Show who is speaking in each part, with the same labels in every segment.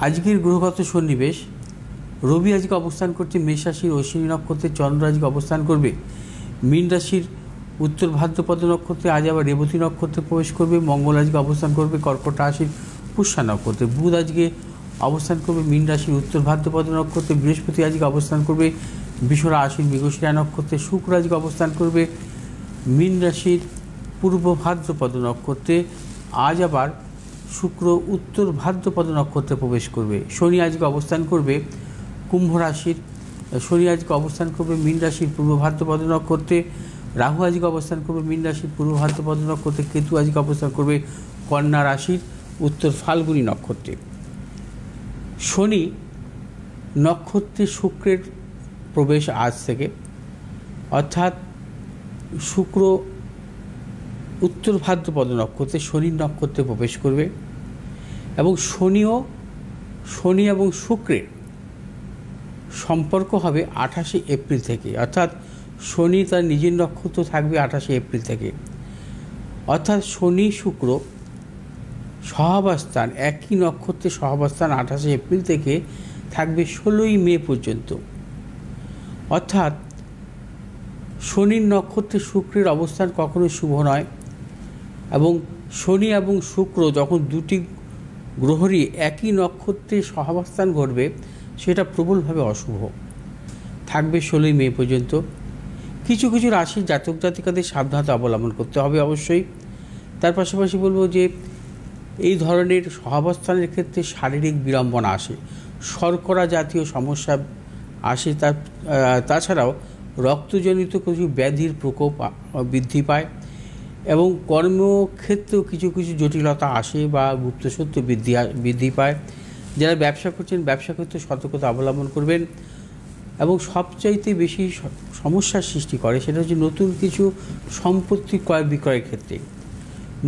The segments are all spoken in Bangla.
Speaker 1: আজকের গ্রহগত সন্নিবেশ, রবি আজকে অবস্থান করছে মেষ রাশির অশ্বিনী নক্ষত্রে, চন্দ্র আজকে অবস্থান করবে মীন রাশির উত্তর ভাদ্রপদ নক্ষত্রে, আজ আবার রেবতী নক্ষত্রে প্রবেশ করবে। মঙ্গল আজকে অবস্থান করবে কর্কট রাশির পুষ্যা নক্ষত্রে, বুধ আজকে অবস্থান করবে মীন রাশির উত্তর ভাদ্রপদ নক্ষত্রে, বৃহস্পতি আজকে অবস্থান করবে বৃষ রাশির মৃগশিরা নক্ষত্রে, শুক্র আজকে অবস্থান করবে মীন রাশির পূর্ব ভাদ্রপদ নক্ষত্রে, আজ আবার শুক্র উত্তর ভাদ্রপদ নক্ষত্রে প্রবেশ করবে। শনি আজকে অবস্থান করবে কুম্ভ রাশির, শনি আজকে অবস্থান করবে মীন রাশির পূর্ব ভাদ্রপদ নক্ষত্রে, রাহু আজকে অবস্থান করবে মীন রাশির পূর্ব ভাদ্রপদ নক্ষত্রে, কেতু আজকে অবস্থান করবে কন্যা রাশির উত্তর ফাল্গুনী নক্ষত্রে। শনি নক্ষত্রে শুক্রের প্রবেশ আজ থেকে, অর্থাৎ শুক্র উত্তর ভাদ্রপদ নক্ষত্রে শনির নক্ষত্রে প্রবেশ করবে এবং শনি এবং শুক্রের সম্পর্ক হবে 28শে এপ্রিল থেকে, অর্থাৎ শনি তার নিজের নক্ষত্র থাকবে 28শে এপ্রিল থেকে, অর্থাৎ শনি শুক্র সহাবস্থান একই নক্ষত্রে সহাবস্থান 28শে এপ্রিল থেকে থাকবে 16ই মে পর্যন্ত। অর্থাৎ শনির নক্ষত্রে শুক্রের অবস্থান কখনো শুভ নয় এবং শনি এবং শুক্র যখন দুটি গ্রহরই একই নক্ষত্রে সহাবস্থান ঘটবে সেটা প্রবলভাবে অশুভ থাকবে 16ই মে পর্যন্ত। কিছু কিছু রাশির জাতক জাতিকাদের সাবধানতা অবলম্বন করতে হবে অবশ্যই। তার পাশাপাশি বলবো যে এই ধরনের সহাবস্থানের ক্ষেত্রে শারীরিক বিড়ম্বনা আসে, শর্করা জাতীয় সমস্যা আসে, তাছাড়াও রক্তজনিত কিছু ব্যাধির প্রকোপ বৃদ্ধি পায় এবং কর্মক্ষেত্রেও কিছু কিছু জটিলতা আসে বা গুপ্তসত্য বৃদ্ধি পায়। যারা ব্যবসা করছেন ব্যবসা ক্ষেত্রে সতর্কতা অবলম্বন করবেন এবং সবচাইতে বেশি সমস্যার সৃষ্টি করে সেটা হচ্ছে নতুন কিছু সম্পত্তি ক্রয় বিক্রয়ের ক্ষেত্রে,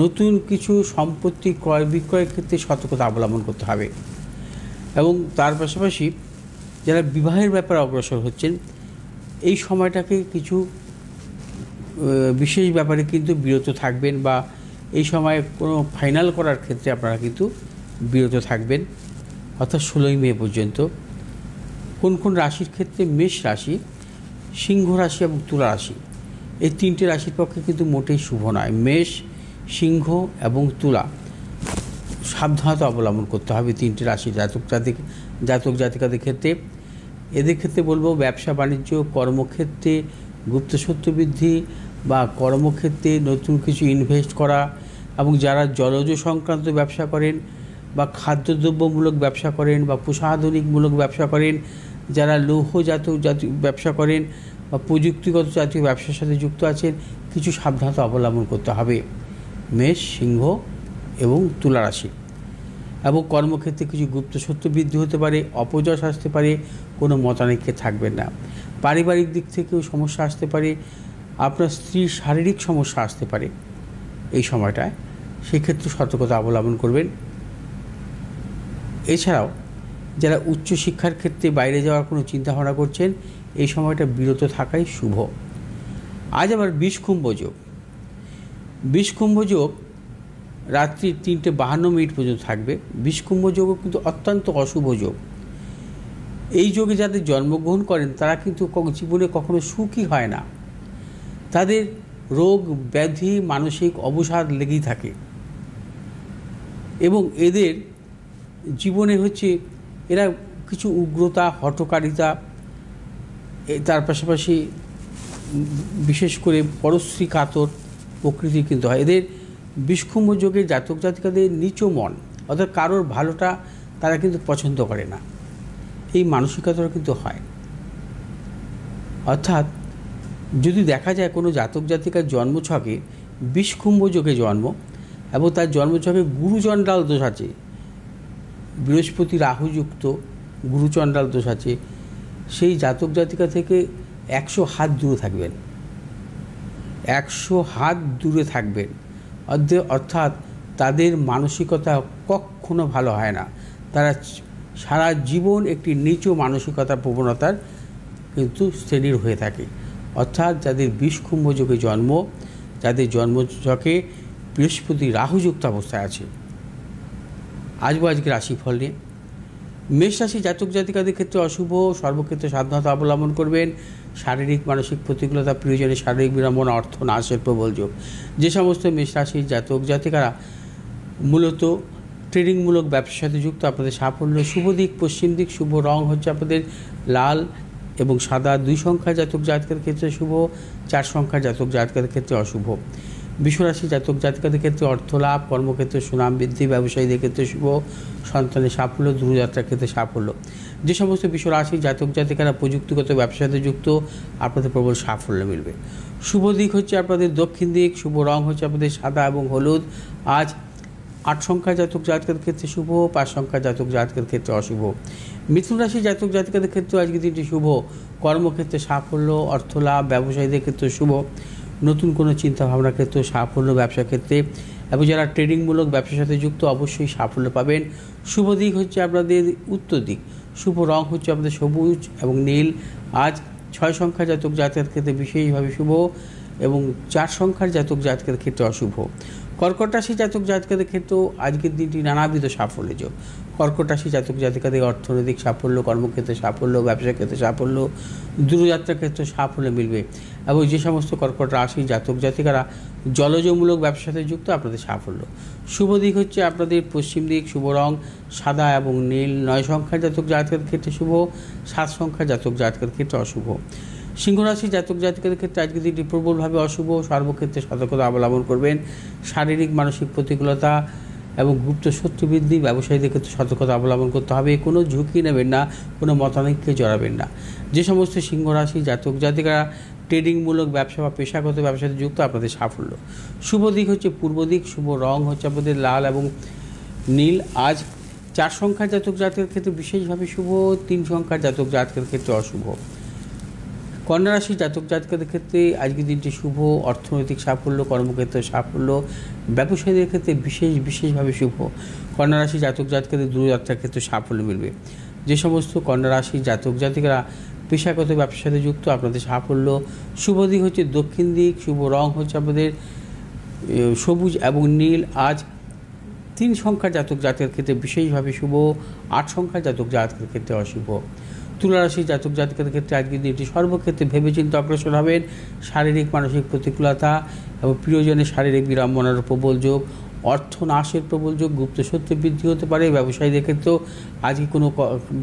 Speaker 1: নতুন কিছু সম্পত্তি ক্রয় বিক্রয়ের ক্ষেত্রে সতর্কতা অবলম্বন করতে হবে। এবং তার পাশাপাশি যারা বিবাহের ব্যাপারে অগ্রসর হচ্ছেন এই সময়টাকে কিছু বিশেষ ব্যাপারে কিন্তু বিরত থাকবেন বা এই সময় কোনো ফাইনাল করার ক্ষেত্রে আপনারা কিন্তু বিরত থাকবেন, অর্থাৎ 16ই মে পর্যন্ত। কোন কোন রাশির ক্ষেত্রে? মেষ রাশি, সিংহ রাশি এবং তুলা রাশি, এই তিনটে রাশির পক্ষে কিন্তু মোটেই শুভ নয়। মেষ, সিংহ এবং তুলা সাবধানতা অবলম্বন করতে হবে তিনটে রাশি জাতক জাতিকাদের ক্ষেত্রে। এদের ক্ষেত্রে বলবো ব্যবসা বাণিজ্য, কর্মক্ষেত্রে গুপ্তসত্য বৃদ্ধি বা কর্মক্ষেত্রে নতুন কিছু ইনভেস্ট করা এবং যারা জলজ সংক্রান্ত ব্যবসা করেন খাদ্যদ্রব্যমূলক ব্যবসা করেন বা প্রসাধনিকমূলক ব্যবসা করেন, যারা লৌহজাত জাতীয় ব্যবসা করেন বা প্রযুক্তিগত জাতীয় ব্যবসার সাথে যুক্ত আছেন, কিছু সাবধানতা অবলম্বন করতে হবে মেষ, সিংহ এবং তুলা রাশি। এবং কর্মক্ষেত্রে কিছু গুপ্তসত্য বৃদ্ধি হতে পারে, অপযশ আসতে পারে, কোনো মতানৈক্যে থাকবেন না। পারিবারিক দিক থেকেও সমস্যা আসতে পারে, আপনার স্ত্রীর শারীরিক সমস্যা আসতে পারে এই সময়টায়, সেক্ষেত্রে সতর্কতা অবলম্বন করবেন। এছাড়াও যারা উচ্চশিক্ষার ক্ষেত্রে বাইরে যাওয়ার কোনো চিন্তাভাবনা করছেন এই সময়টা বিরত থাকাই শুভ। আজ আবার বিষকুম্ভ যোগ, বিষকুম্ভ যোগ রাত্রি 3:52 পর্যন্ত থাকবে। বিষকুম্ভ যোগও কিন্তু অত্যন্ত অশুভ যোগ। এই যোগে যাদের জন্মগ্রহণ করেন তারা কিন্তু জীবনে কখনো সুখী হয় না, তাদের রোগ ব্যাধি মানসিক অবসাদ লেগেই থাকে এবং এদের জীবনে হচ্ছে এরা কিছু উগ্রতা, হঠকারিতা, তার পাশাপাশি বিশেষ করে পরশ্রী কাতর প্রকৃতির কিন্তু হয়। এদের বিষকুম্ভ যোগে জাতক জাতিকাদের নিচু মন, অর্থাৎ কারোর ভালোটা তারা কিন্তু পছন্দ করে না, এই মানসিকতাও কিন্তু হয়। অর্থাৎ যদি দেখা যায় কোনো জাতক জাতিকার জন্মছকে বিষকুম্ভ যোগে জন্ম এবং তার জন্মছকে গুরুচণ্ডাল দোষ আছে, বৃহস্পতি রাহুযুক্ত গুরুচণ্ডাল দোষ আছে, সেই জাতক জাতিকা থেকে 100 হাত দূরে থাকবেন, 100 হাত দূরে থাকবেন। অর্থাৎ তাদের মানসিকতা কখনো ভালো হয় না, তারা সারা জীবন একটি নিচু মানসিকতার প্রবণতার কিন্তু শ্রেণীর হয়ে থাকে। অর্থাৎ যাদের বিষকুম্ভ যোগে জন্ম, যাদের জন্মছকে বৃহস্পতি রাহুযুক্ত অবস্থায় আছে। আসবো আজকে রাশিফল নিয়ে। মেষ রাশি জাতক জাতিকাদের ক্ষেত্রে অশুভ, সর্বক্ষেত্রে সাবধানতা অবলম্বন করবেন। শারীরিক মানসিক প্রতিকূলতা, প্রিয়জনের শারীরিক বিড়ম্বনা, অর্থ নাশের প্রবল যোগ। যে সমস্ত মেষ রাশির জাতক জাতিকারা মূলত ট্রেডিংমূলক ব্যবসার সাথে যুক্ত, আপনাদের সাফল্য। শুভ দিক পশ্চিম দিক, শুভ রং হচ্ছে আপনাদের লাল এবং সাদা। 2 সংখ্যা জাতক জাতিকার ক্ষেত্রে শুভ, 4 সংখ্যা জাতক জাতিকাদের ক্ষেত্রে অশুভ। বিশ্বরাশি জাতক জাতিকাদের ক্ষেত্রে অর্থ লাভ, কর্মক্ষেত্রে সুনাম বৃদ্ধি, ব্যবসায়ীদের ক্ষেত্রে শুভ, সন্তানের সাফল্য, দূরযাত্রার ক্ষেত্রে সাফল্য। যে সমস্ত বিশ্বরাশি জাতক জাতিকারা প্রযুক্তিগত ব্যবসার সাথে যুক্ত, আপনাদের প্রবল সাফল্য মিলবে। শুভ দিক হচ্ছে আপনাদের দক্ষিণ দিক, শুভ রং হচ্ছে আপনাদের সাদা এবং হলুদ। আজ 8 সংখ্যা জাতক জাতকের ক্ষেত্রে শুভ, 5 সংখ্যা জাতক জাতকের ক্ষেত্রে অশুভ। মিথুন রাশি জাতক জাতিকাদের ক্ষেত্রে আজকে দিনটি শুভ, কর্মক্ষেত্রে সাফল্য, অর্থ লাভ, ব্যবসায়ীদের ক্ষেত্রে শুভ, নতুন কোনো চিন্তাভাবনার ক্ষেত্রে সাফল্য, ব্যবসা ক্ষেত্রে এবং যারা ট্রেডিংমূলক ব্যবসার সাথে যুক্ত অবশ্যই সাফল্য পাবেন। শুভ দিক হচ্ছে আপনাদের উত্তর দিক, শুভ রং হচ্ছে আপনাদের সবুজ এবং নীল। আজ 6 সংখ্যা জাতক জাতকের ক্ষেত্রে বিশেষভাবে শুভ এবং 4 সংখ্যার জাতক জাতকের ক্ষেত্রে অশুভ। কর্কট রাশি জাতক জাতিকাদের ক্ষেত্রেও আজকের দিনটি নানাবিধ সাফল্য যোগ। কর্কট রাশি জাতক জাতিকাদের অর্থনৈতিক সাফল্য, কর্মক্ষেত্রে সাফল্য, ব্যবসা ক্ষেত্রে সাফল্য, দূরযাত্রার ক্ষেত্রে সাফল্য মিলবে এবং যে সমস্ত কর্কট রাশি জাতক জাতিকারা জলজমূলক ব্যবসার সাথে যুক্ত, আপনাদের সাফল্য। শুভ দিক হচ্ছে আপনাদের পশ্চিম দিক, শুভ রং সাদা এবং নীল। 9 সংখ্যার জাতক জাতকের ক্ষেত্রে শুভ, 7 সংখ্যার জাতক জাতকের ক্ষেত্রে অশুভ। সিংহরাশি জাতক জাতিকাদের ক্ষেত্রে আজকে দিনটি প্রবলভাবে অশুভ, সর্বক্ষেত্রে সতর্কতা অবলম্বন করবেন। শারীরিক মানসিক প্রতিকূলতা এবং গুপ্ত শত্রু বৃদ্ধি, ব্যবসায়ীদের ক্ষেত্রে সতর্কতা অবলম্বন করতে হবে। কোনো ঝুঁকি নেবেন না, কোনো মতানৈক্যে জড়াবেন না। যে সমস্ত সিংহরাশি জাতক জাতিকারা ট্রেডিংমূলক ব্যবসা বা পেশাগত ব্যবসাতে যুক্ত, আপনাদের সাফল্য। শুভ দিক হচ্ছে পূর্ব দিক, শুভ রং হচ্ছে আপনাদের লাল এবং নীল। আজ 4 সংখ্যার জাতক জাতকের ক্ষেত্রে বিশেষভাবে শুভ, 3 সংখ্যার জাতক জাতকের ক্ষেত্রে অশুভ। কন্যা রাশি জাতক জাতকের ক্ষেত্রে আজকের দিনটি শুভ, অর্থনৈতিক সাফল্য, কর্মক্ষেত্রে সাফল্য, ব্যবসায়ীদের ক্ষেত্রে বিশেষভাবে শুভ। কন্যা রাশি জাতক জাতকের দূরযাত্রার ক্ষেত্রে সাফল্য মিলবে। যে সমস্ত কন্যা রাশি জাতক জাতিকারা পেশাগত ব্যবসার সাথে যুক্ত, আপনাদের সাফল্য। শুভ দিক হচ্ছে দক্ষিণ দিক, শুভ রং হচ্ছে আপনাদের সবুজ এবং নীল। আজ 3 সংখ্যার জাতক জাতকের ক্ষেত্রে বিশেষভাবে শুভ, 8 সংখ্যার জাতক জাতকের ক্ষেত্রে অশুভ। তুলা রাশি জাতক জাতকের ক্ষেত্রে আজকের দিনটি সর্বক্ষেত্রে ভেবেচিন্তে অগ্রসর হবেন। শারীরিক মানসিক প্রতিকূলতা এবং প্রিয়জনের শারীরিক বিড়ম্বনার প্রবল যোগ, অর্থ নাশের প্রবল যোগ, গুপ্ত সত্যে বৃদ্ধি হতে পারে। ব্যবসায়ীদের ক্ষেত্রেও আজকে কোনো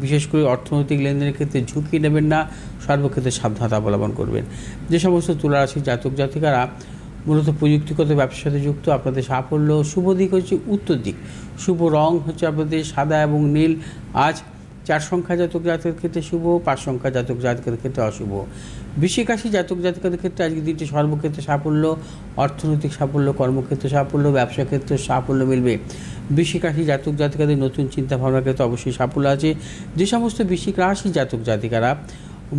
Speaker 1: বিশেষ করে অর্থনৈতিক লেনদেনের ক্ষেত্রে ঝুঁকি নেবেন না, সর্বক্ষেত্রে সাবধানতা অবলম্বন করবেন। যে সমস্ত তুলা রাশির জাতক জাতিকারা মূলত প্রযুক্তিগত ব্যবসার সাথে যুক্ত, আপনাদের সাফল্য। শুভ দিক হচ্ছে উত্তর দিক, শুভ রং হচ্ছে আপনাদের সাদা এবং নীল। আজ 4 সংখ্যা জাতক জাতকের ক্ষেত্রে শুভ, 5 সংখ্যা জাতক জাতকের ক্ষেত্রে অশুভ। বৃশ্চিক রাশি জাতক জাতিকাদের ক্ষেত্রে আজকের দিনটি সর্বক্ষেত্রে সাফল্য, অর্থনৈতিক সাফল্য, কর্মক্ষেত্রে সাফল্য, ব্যবসা ক্ষেত্রে সাফল্য মিলবে। বৃশ্চিক রাশি জাতক জাতিকাদের নতুন চিন্তাভাবনার ক্ষেত্রে অবশ্যই সাফল্য আছে। যে সমস্ত বৃশ্চিক রাশি জাতক জাতিকারা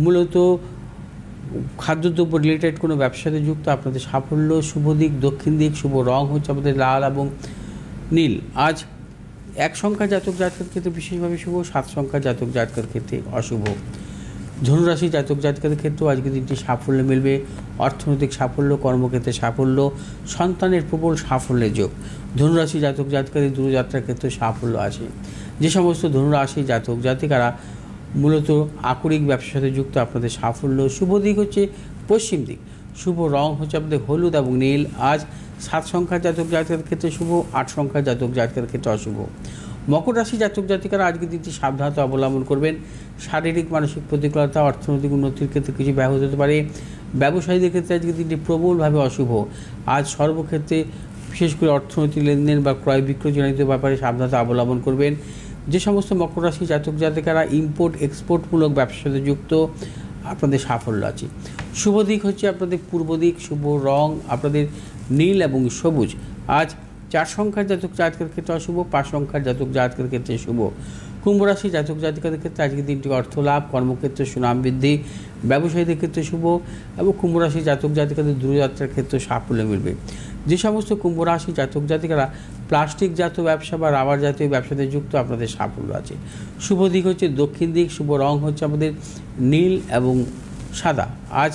Speaker 1: মূলত খাদ্যদ্রব্য রিলেটেড কোনো ব্যবসার সাথে যুক্ত, আপনাদের সাফল্য। শুভ দিক দক্ষিণ দিক, শুভ রং হচ্ছে আমাদের লাল এবং নীল। আজ 1 সংখ্যা জাতক জাতকের ক্ষেত্রে বিশেষভাবে শুভ, 7 সংখ্যা জাতক জাতকের ক্ষেত্রে অশুভ। ধনুরাশি জাতক জাতকের ক্ষেত্রেও আজকে দিনটি সাফল্য মিলবে। অর্থনৈতিক সাফল্য, কর্মক্ষেত্রে সাফল্য, সন্তানের প্রবল সাফল্যের যোগ। ধনুরাশি জাতক জাতকের দূরযাত্রার ক্ষেত্রে সাফল্য আছে। যে সমস্ত ধনুরাশি জাতক জাতিকারা মূলত আকরিক ব্যবসার সাথে যুক্ত, আপনাদের সাফল্য। শুভ দিক হচ্ছে পশ্চিম দিক, শুভ রং হচ্ছে আপনাদের হলুদ এবং নীল। আজ 7 সংখ্যার জাতক জাতকের ক্ষেত্রে শুভ, 8 সংখ্যার জাতক জাতকের ক্ষেত্রে অশুভ। মকর রাশি জাতক জাতিকারা আজকে দিনটি সাবধানতা অবলম্বন করবেন। শারীরিক মানসিক প্রতিকূলতা, অর্থনৈতিক উন্নতির ক্ষেত্রে কিছু ব্যাহত হতে পারে। ব্যবসায়ীদের ক্ষেত্রে আজকে দিনটি প্রবলভাবে অশুভ। আজ সর্বক্ষেত্রে বিশেষ করে অর্থনৈতিক লেনদেন বা ক্রয় বিক্রয় জনিত ব্যাপারে সাবধানতা অবলম্বন করবেন। যে সমস্ত মকর রাশি জাতক জাতিকারা ইম্পোর্ট এক্সপোর্টমূলক ব্যবসার সাথে যুক্ত, আপনাদের সাফল্য আছে। শুভ দিক হচ্ছে আপনাদের পূর্ব দিক, শুভ রং আপনাদের নীল এবং সবুজ। আজ 4 সংখ্যার জাতক জাতকের ক্ষেত্রে অশুভ, 5 সংখ্যার জাতক জাতকের ক্ষেত্রে শুভ। কুম্ভ রাশি জাতক জাতিকাদের ক্ষেত্রে আজকের দিনটি অর্থ লাভ, কর্মক্ষেত্রে সুনাম বৃদ্ধি, ব্যবসায়ীদের ক্ষেত্রে শুভ এবং কুম্ভ রাশি জাতক জাতিকাদের দূরযাত্রার ক্ষেত্রে সাফল্য মিলবে। যে সমস্ত কুম্ভ রাশি জাতক জাতিকারা প্লাস্টিক জাতীয় ব্যবসা বা রাবার জাতীয় ব্যবসাতে যুক্ত, আপনাদের সাফল্য আছে। শুভ দিক হচ্ছে দক্ষিণ দিক, শুভ রং হচ্ছে আমাদের নীল এবং সাদা। আজ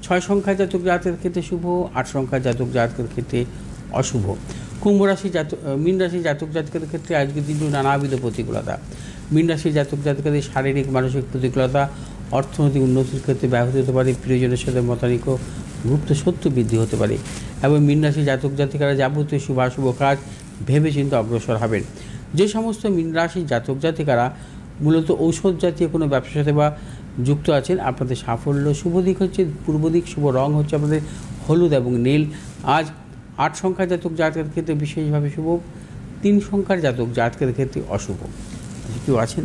Speaker 1: 6 সংখ্যার জাতক জাতকের ক্ষেত্রে শুভ, 8 সংখ্যার জাতক জাতকের ক্ষেত্রে অশুভ। কুম্ভ রাশি মীন রাশি জাতক জাতকের ক্ষেত্রে আজকের দিনটি নানাবিধ প্রতিকূলতা। মীন রাশির জাতক জাতিকাদের শারীরিক মানসিক প্রতিকূলতা অর্থনৈতিক উন্নতির ক্ষেত্রে ব্যাহত হতে পারে। প্রিয়জনের সাথে মতানৈক্য, গুপ্ত শত্রু বৃদ্ধি হতে পারে এবং মীন রাশির জাতক জাতিকারা যাবতীয় শুভাশুভ কাজ ভেবেচিন্তে অগ্রসর হবেন। যে সমস্ত মীন রাশির জাতক জাতিকারা মূলত ঔষধ জাতীয় কোনো ব্যবসার সাথে বা যুক্ত আছেন, আপনাদের সাফল্য। শুভ দিক হচ্ছে পূর্ব দিক, শুভ রং হচ্ছে আপনাদের হলুদ এবং নীল। আজ 8 সংখ্যার জাতক জাতকের ক্ষেত্রে বিশেষভাবে শুভ, 3 সংখ্যার জাতক জাতকের ক্ষেত্রে অশুভ। কেউ আছেন